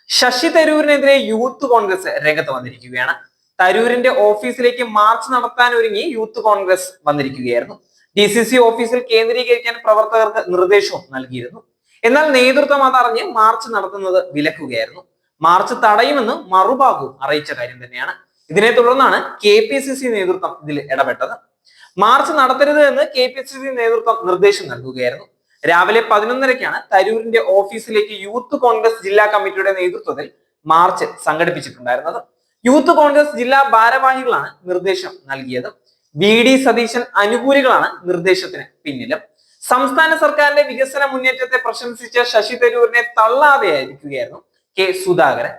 Sasi തരൂരിനെതിരെ youth Congress രംഗത്ത് വന്നിരിക്കുകയാണ്. തരൂരിന്റെ ഓഫീസിലേക്ക് മാർച്ച് നടത്താൻ ഒരുങ്ങി യൂത്ത് കോൺഗ്രസ് വന്നിരിക്കുകയായിരുന്നു. DCC ഓഫീസിൽ കേന്ദ്രീകരിക്കാൻ പ്രവർത്തകർക്ക് നിർദ്ദേശവും നൽകിയിരുന്നു. എന്നാൽ നേതൃത്വം അതറിഞ്ഞ് മാർച്ച് നടത്തുന്നത് വിലക്കുകയായിരുന്നു. മാർച്ച് തടയുമെന്ന് മറുഭാഗവും അറിയിച്ച കാര്യം തന്നെയാണ്. ഇതിനെ തുടർന്നാണ് KPCC നേതൃത്വം ഇതിൽ ഇടപെട്ടത്. മാർച്ച് നടത്തരുത് എന്ന് KPCC നേതൃത്വം നിർദ്ദേശം നൽകുകയായിരുന്നു. രാവിലെ 11:30ക്കാണ് തരൂരിന്റെ ഓഫീസിലേക്ക് യൂത്ത് കോൺഗ്രസ് ജില്ലാ കമ്മിറ്റിയുടെ നേതൃത്വത്തിൽ മാർച്ച് സംഘടിപ്പിച്ചിട്ടുണ്ടായിരുന്നത്. യൂത്ത് കോൺഗ്രസ് ജില്ലാ ഭാരവാഹികളാണ് നിർദ്ദേശം നൽകിയത്. VD സതീശൻ അനുകൂലികളാണ് നിർദ്ദേശത്തിന് പിന്നിലും. സംസ്ഥാന സർക്കാരിന്റെ വികസന മുന്നേറ്റത്തെ പ്രശംസിച്ച ശശി തരൂരിനെ തള്ളാതെയായിരിക്കുകയായിരുന്നു സുധാകരൻ.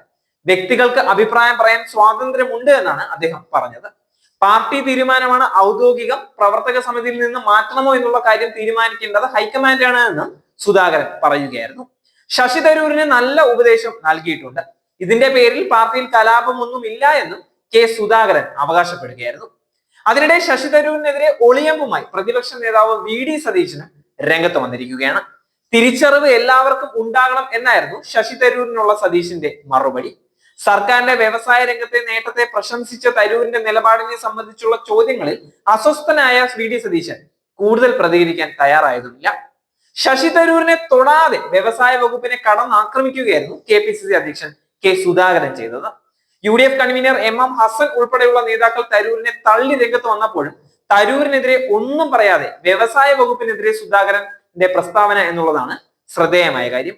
വ്യക്തികൾക്ക് അഭിപ്രായം പറയാൻ സ്വാതന്ത്ര്യമുണ്ട് എന്നാണ് അദ്ദേഹം പറഞ്ഞത്. പാർട്ടി തീരുമാനമാണ് ഔദ്യോഗികം, പ്രവർത്തക സമിതിയിൽ നിന്ന് മാറ്റണമോ എന്നുള്ള കാര്യം തീരുമാനിക്കേണ്ടത് ഹൈക്കമാൻഡാണ് എന്നും സുധാകരൻ പറയുകയായിരുന്നു. ശശി തരൂരിന് നല്ല ഉപദേശം നൽകിയിട്ടുണ്ട്. ഇതിന്റെ പേരിൽ പാർട്ടിയിൽ കലാപമൊന്നും ഇല്ല എന്നും സുധാകരൻ അവകാശപ്പെടുകയായിരുന്നു. അതിനിടെ ശശി തരൂരിനെതിരെ ഒളിയമ്പുമായി പ്രതിപക്ഷ നേതാവ് VD സതീശനും രംഗത്ത് വന്നിരിക്കുകയാണ്. തിരിച്ചറിവ് എല്ലാവർക്കും ഉണ്ടാകണം എന്നായിരുന്നു ശശി തരൂരിനുള്ള സതീശന്റെ മറുപടി. സർക്കാരിന്റെ വ്യവസായ രംഗത്തെ നേട്ടത്തെ പ്രശംസിച്ച തരൂരിന്റെ നിലപാടിനെ സംബന്ധിച്ചുള്ള ചോദ്യങ്ങളിൽ അസ്വസ്ഥനായ VD സതീശൻ കൂടുതൽ പ്രതികരിക്കാൻ തയ്യാറായതുമില്ല. ശശി തരൂരിനെ തൊടാതെ വ്യവസായ വകുപ്പിനെ കടന്നാക്രമിക്കുകയായിരുന്നു KPCC അധ്യക്ഷൻ സുധാകരൻ ചെയ്തത്. UDF കൺവീനർ MM ഹസൻ ഉൾപ്പെടെയുള്ള നേതാക്കൾ തരൂരിനെ തള്ളി രംഗത്ത് വന്നപ്പോഴും തരൂരിനെതിരെ ഒന്നും പറയാതെ വ്യവസായ വകുപ്പിനെതിരെ സുധാകരന്റെ പ്രസ്താവന എന്നുള്ളതാണ് ശ്രദ്ധേയമായ കാര്യം.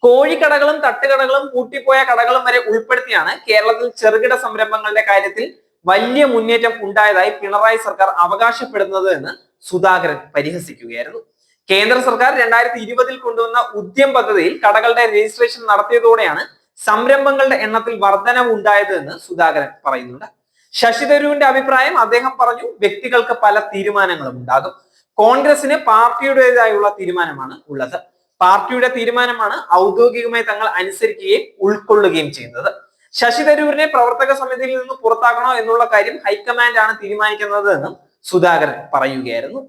കോഴിക്കടകളും തട്ടുകടകളും പൂട്ടിപ്പോയ കടകളും വരെ ഉൾപ്പെടുത്തിയാണ് കേരളത്തിൽ ചെറുകിട സംരംഭങ്ങളുടെ കാര്യത്തിൽ വലിയ മുന്നേറ്റം ഉണ്ടായതായി പിണറായി സർക്കാർ അവകാശപ്പെടുന്നത് എന്ന് സുധാകരൻ പരിഹസിക്കുകയായിരുന്നു. കേന്ദ്ര സർക്കാർ 2020 കൊണ്ടുവന്ന ഉദ്യം പദ്ധതിയിൽ കടകളുടെ രജിസ്ട്രേഷൻ നടത്തിയതോടെയാണ് സംരംഭങ്ങളുടെ എണ്ണത്തിൽ വർധനവ് ഉണ്ടായത് എന്ന് സുധാകരൻ പറയുന്നുണ്ട്. ശശി തരൂരിന്റെ അഭിപ്രായം അദ്ദേഹം പറഞ്ഞു, വ്യക്തികൾക്ക് പല തീരുമാനങ്ങളും ഉണ്ടാകും. കോൺഗ്രസിന് പാർട്ടിയുടേതായുള്ള തീരുമാനമാണ് ഉള്ളത്. പാർട്ടിയുടെ തീരുമാനമാണ് ഔദ്യോഗികമായി തങ്ങൾ അനുസരിക്കുകയും ഉൾക്കൊള്ളുകയും ചെയ്യുന്നത്. ശശി തരൂരിനെ പ്രവർത്തക സമിതിയിൽ നിന്ന് പുറത്താക്കണോ എന്നുള്ള കാര്യം ഹൈക്കമാൻഡ് ആണ് തീരുമാനിക്കുന്നത് എന്നും സുധാകരൻ പറയുകയായിരുന്നു.